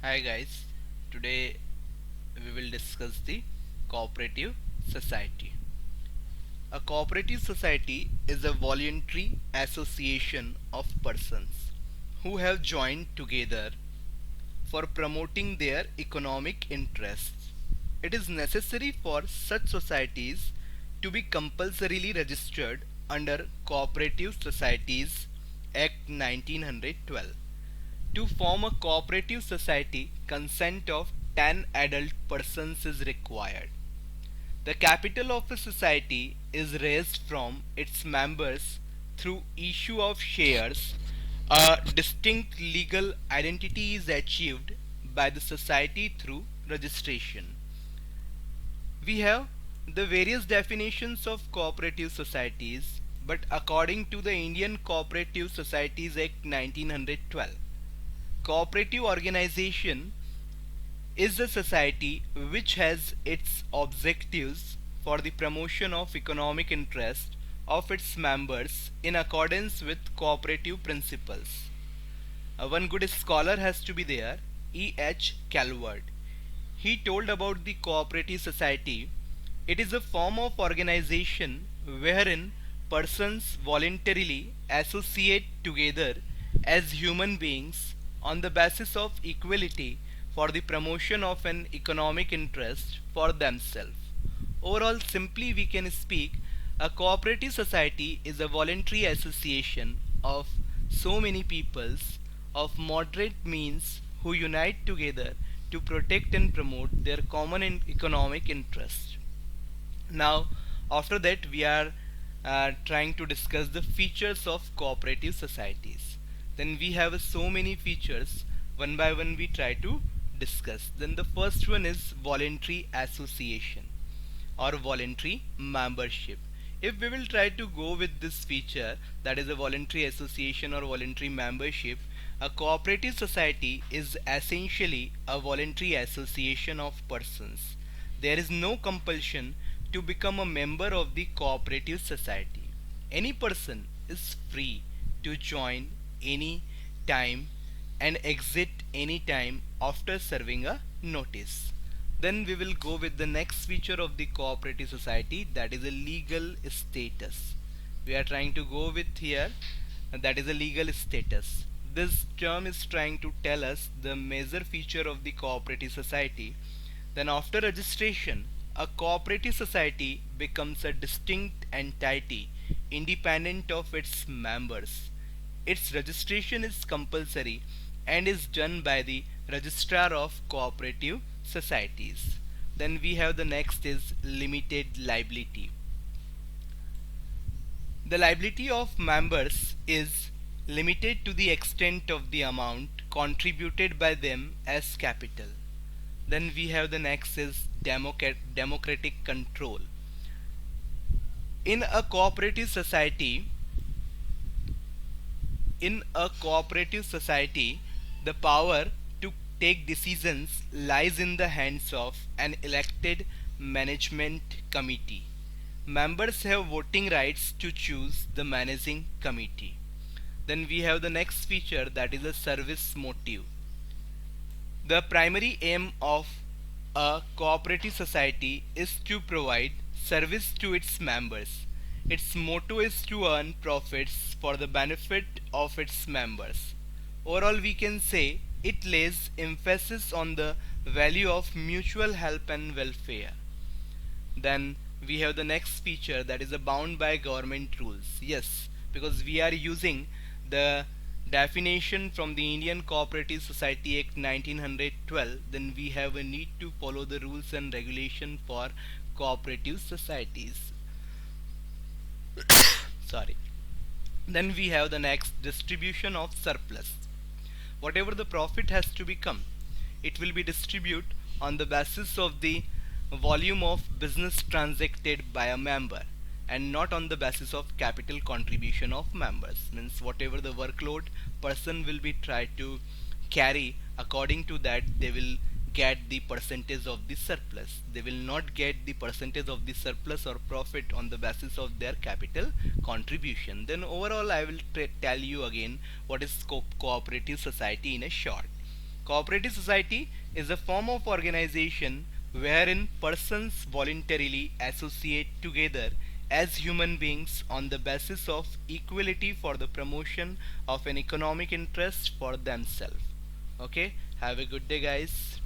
Hi guys, today we will discuss the cooperative society. A cooperative society is a voluntary association of persons who have joined together for promoting their economic interests. It is necessary for such societies to be compulsorily registered under Cooperative Societies Act 1912. To form a cooperative society, consent of 10 adult persons is required. The capital of a society is raised from its members through issue of shares. A distinct legal identity is achieved by the society through registration. We have the various definitions of cooperative societies, but according to the Indian Cooperative Societies Act 1912, cooperative organization is a society which has its objectives for the promotion of economic interest of its members in accordance with cooperative principles. One good scholar has to be there, E. H. Calvert. He told about the cooperative society. It is a form of organization wherein persons voluntarily associate together as human beings on the basis of equality for the promotion of an economic interest for themselves. Overall, simply we can speak, a cooperative society is a voluntary association of so many peoples of moderate means who unite together to protect and promote their common economic interest. Now, after that, we are trying to discuss the features of cooperative societies. Then we have so many features. One by one, we try to discuss. Then the first one is voluntary association or voluntary membership. If we will try to go with this feature, that is a voluntary association or voluntary membership, a cooperative society is essentially a voluntary association of persons. There is no compulsion to become a member of the cooperative society. Any person is free to join any time and exit any time after serving a notice. Then we will go with the next feature of the cooperative society, that is a legal status. We are trying to go with here, that is a legal status. This term is trying to tell us the major feature of the cooperative society. Then after registration, a cooperative society becomes a distinct entity independent of its members. Its registration is compulsory and is done by the registrar of cooperative societies. Then we have the next is limited liability. The liability of members is limited to the extent of the amount contributed by them as capital. Then we have the next is democratic control. In a cooperative society, the power to take decisions lies in the hands of an elected management committee. Members have voting rights to choose the managing committee. Then we have the next feature, that is a service motive. The primary aim of a cooperative society is to provide service to its members. Its motto is to earn profits for the benefit of its members. Overall, we can say it lays emphasis on the value of mutual help and welfare. Then we have the next feature, that is bound by government rules. Yes, because we are using the definition from the Indian Cooperative Society Act 1912, then we have a need to follow the rules and regulation for cooperative societies. Sorry. Then we have the next, distribution of surplus. Whatever the profit has to become, it will be distributed on the basis of the volume of business transacted by a member and not on the basis of capital contribution of members. Means whatever the workload person will be tried to carry, according to that they will get the percentage of the surplus. They will not get the percentage of the surplus or profit on the basis of their capital contribution. Then overall I will tell you again what is cooperative society in a short. Cooperative society is a form of organization wherein persons voluntarily associate together as human beings on the basis of equality for the promotion of an economic interest for themselves. Okay, have a good day, guys.